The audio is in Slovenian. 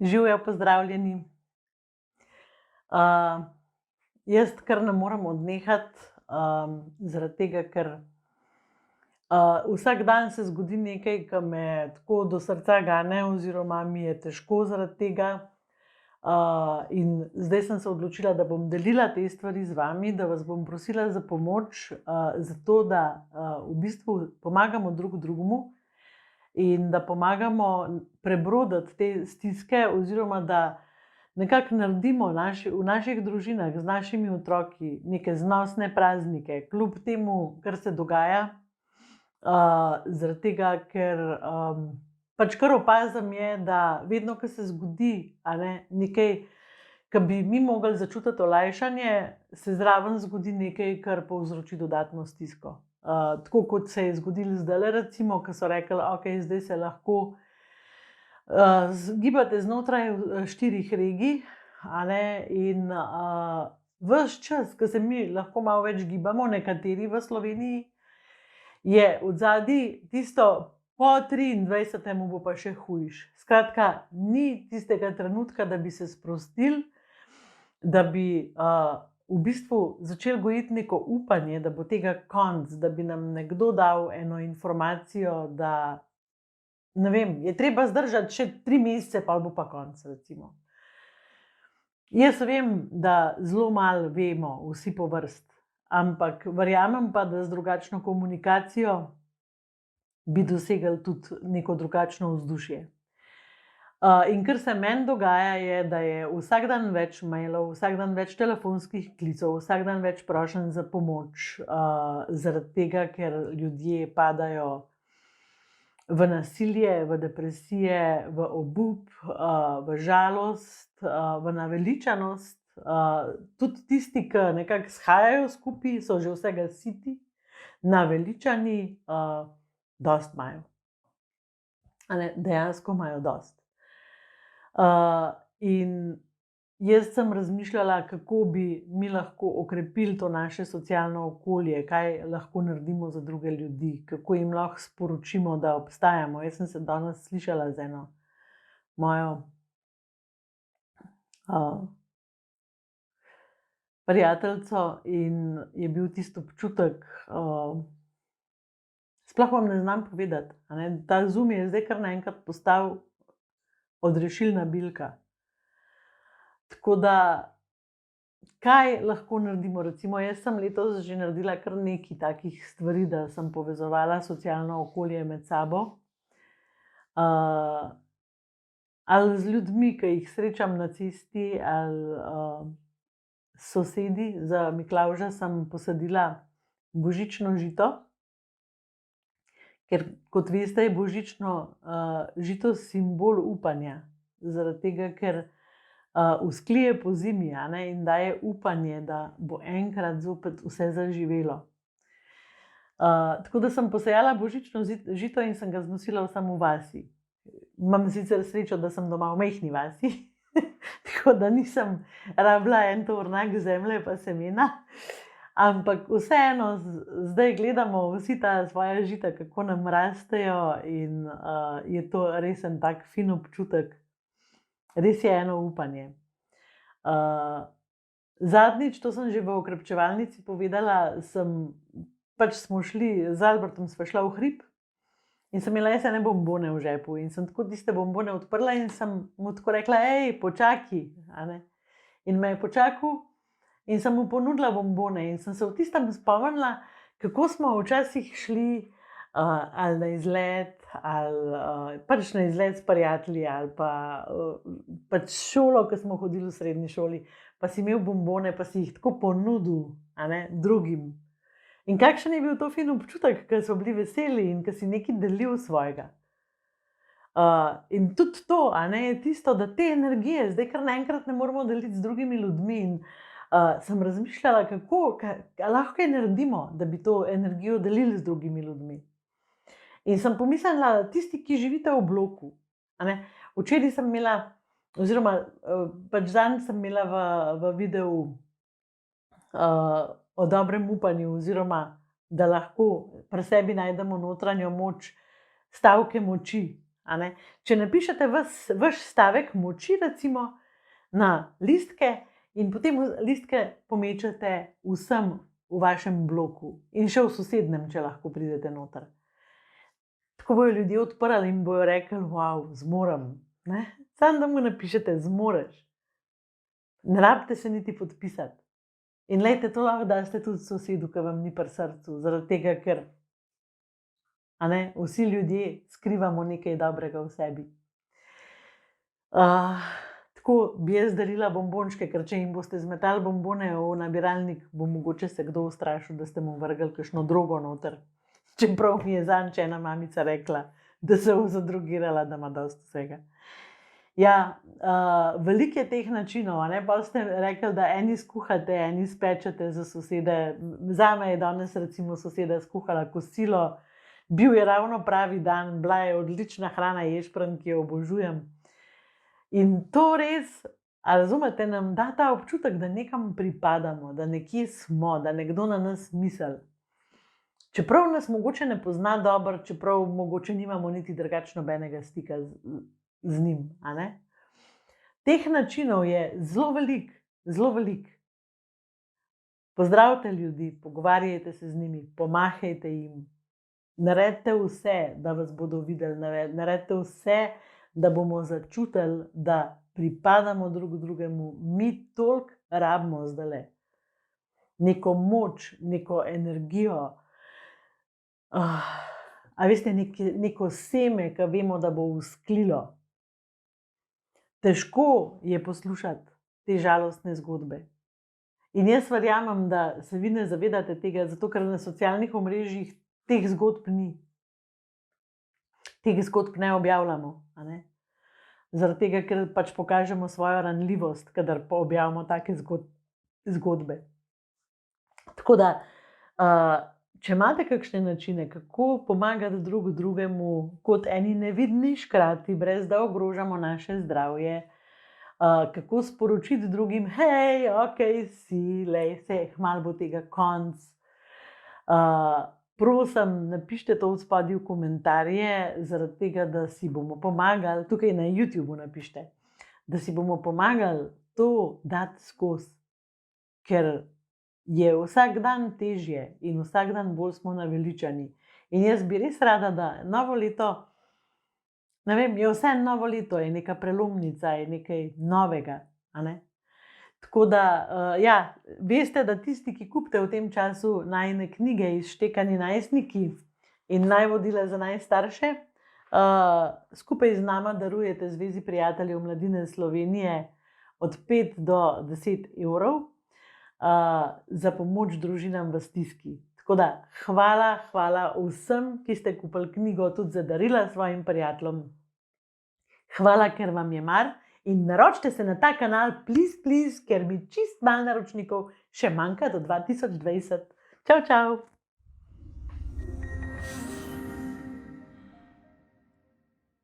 Živjo, pozdravljeni. Jaz kar ne morem odnehati, zaradi tega, ker vsak dan se zgodi nekaj, ki me tako do srca gane, oziroma mi je težko zaradi tega. In zdaj sem se odločila, da bom delila te stvari z vami, da vas bom prosila za pomoč, zato da v bistvu pomagamo drug drugemu in da pomagamo prebroditi te stiske, oziroma da nekako naredimo v naših družinah z našimi otroki neke znosne praznike, kljub temu, kar se dogaja. Zaradi tega, ker pač kar opazim je, da vedno, ko se zgodi nekaj, ki bi mi mogli začutiti olajšanje, se zraven zgodi nekaj, kar povzroči dodatno stisko. Tako kot se je zgodilo zdajle, recimo, ko so rekli, okej, zdaj se lahko gibate znotraj 4 regij, in ves čas, ko se mi lahko malo več gibamo, nekateri v Sloveniji, je odzadaj tisto po 23. bo pa še hujš. Skratka, ni tistega trenutka, da bi se sprostili, da bi v bistvu začeli gojiti neko upanje, da bo tega konec, da bi nam nekdo dal eno informacijo, da ne vem, je treba zdržati še 3 mesece, pa bo pa konec, recimo. Jaz vem, da zelo malo vemo vsi po vrst, ampak verjamem pa, da z drugačno komunikacijo bi dosegli tudi neko drugačno vzdušje. In kar se meni dogaja, je, da je vsak dan več mailov, vsak dan več telefonskih klicev, vsak dan več prošenj za pomoč, zaradi tega, ker ljudje padajo v nasilje, v depresije, v obup, v žalost, v naveličanost. Tudi tisti, ki nekako shajajo skupaj, so že vsega siti, naveličani, dosti imajo. Dejansko imajo dosti. In jaz sem razmišljala, kako bi mi lahko okrepili to naše socialno okolje, kaj lahko naredimo za druge ljudi, kako jim lahko sporočimo, da obstajamo. Jaz sem se danes slišala z eno mojo prijateljico in je bil tisti občutek, sploh vam ne znam povedati, ta Zoom je zdaj kar naenkrat postal odrešilna bilka. Tako da, kaj lahko naredimo? Recimo, jaz sem letos že naredila kar nekaj takih stvari, da sem povezovala socialno okolje med sabo. Ali z ljudmi, ki jih srečam na cesti, ali s sosedi. Za Miklavža sem posadila božično žito, ker, kot veste, je božično žito simbol upanja. Zaradi tega, ker vzklije po zimi, in daje upanje, da bo enkrat zopet vse zaživelo. Tako da sem posejala božično žito in sem ga znosila vsem v vasi. Imam sicer srečo, da sem doma v majhni vasi, tako da nisem rabila en tovornjak zemlje pa semena. Ampak vseeno, zdaj gledamo vsi ta svoja žita, kako nam rastejo, in je to res en tak fin občutek. Res je eno upanje. Zadnjič, to sem že v okrepčevalnici povedala, smo šli z Albertom, sva šla v hrib in sem imela jaz ene bombone v žepu in sem tako tiste bombone odprla in sem mu tako rekla, počakaj, In me je počakal in sem mu ponudila bombone in sem se v tistem spomnila, kako smo včasih šli ali na izlet, ali pač na izlet s prijatelji, ali pa pač šolo, ko smo hodili v srednji šoli, pa si imel bombone, pa si jih tako ponudil, drugim. In kakšen je bil to fin občutek, ko so bili veseli in ko si nekaj delil svojega. In tudi to, je tisto, da te energije zdaj kar naenkrat ne moremo deliti z drugimi ljudmi. In sem razmišljala, kako lahko kaj naredimo, da bi to energijo delili z drugimi ljudmi. In sem pomislila, tisti, ki živite v bloku. Včeraj sem imela, oziroma pač zadnjič sem imela v videu o dobrem upanju, oziroma da lahko pri sebi najdemo notranjo moč, stavke moči. a ne. Če napišete vaš stavek moči, recimo, na listke in potem listke pomečete vsem v vašem bloku in še v sosednjem, če lahko pridete noter. Tako bojo ljudje odprli in bojo rekli, wow, zmorem. Samo da mu napišete, zmoreš. Ne rabite se niti podpisati. In lejte, to lahko daste tudi sosedu, ki vam ni pri srcu, zaradi tega, ker vsi ljudje skrivamo nekaj dobrega v sebi. Tako bi jaz darila bombončke, ker če jim boste zmetali bombone v nabiralnik, bo mogoče se kdo ustrašil, da ste mu vrgli kakšno drogo noter. Čeprav mi je zadnjič ena mamica rekla, da se bo zadrogirala, da ima dosti vsega. Ja, veliko je teh načinov, pa ste rekli, da eni skuhate, eni spečete za sosede. Zame je danes recimo soseda skuhala kosilo, bil je ravno pravi dan, bila je odlična hrana, ješprenj, ki jo obožujem. In to res, razumete, nam da ta občutek, da nekam pripadamo, da nekje smo, da nekdo na nas misli. Čeprav nas mogoče ne pozna dobro, čeprav mogoče nimamo niti drugačno nobenega stika z njim. Teh načinov je zelo veliko, zelo veliko. Pozdravite ljudi, pogovarjajte se z njimi, pomahajte jim. Naredite vse, da vas bodo videli, naredite vse, da bomo začutili, da pripadamo drug drugemu. Mi toliko rabimo zdajle. Neko moč, neko energijo. A veste, neko seme, ki vemo, da bo vzklilo. Težko je poslušati te žalostne zgodbe. In jaz verjamem, da se vi ne zavedate tega, zato ker na socialnih omrežjih teh zgodb ni. Teh zgodb ne objavljamo. Zaradi tega, ker pač pokažemo svojo ranljivost, kadar pa objavimo take zgodbe. Tako da, če imate kakšne načine, kako pomagati drug drugemu kot eni nevidni škrati, brez da ogrožamo naše zdravje, kako sporočiti drugim, hej, okej si, lej, se kmalu bo tega konc. Prosim, napišite to spodaj v komentarje, zaradi tega, da si bomo pomagali, tukaj na YouTubeu napišite, da si bomo pomagali to dati skozi, ker je vsak dan težje in vsak dan bolj smo naveličani. In jaz bi res rada, da novo leto, ne vem, je vse novo leto, je neka prelomnica, je nekaj novega. Tako da, ja, veste, da tisti, ki kupite v tem času najine knjige Izštekani najstniki in Najvodila za najstarše, skupaj z nama darujete Zvezi prijateljev mladine Slovenije od 5 do 10 evrov za pomoč družinam v stiski. Tako da, hvala vsem, ki ste kupili knjigo, tudi za darila svojim prijateljem. Hvala, ker vam je mar in naročite se na ta kanal, please, ker mi čist malo naročnikov še manjka do 2020. Čau!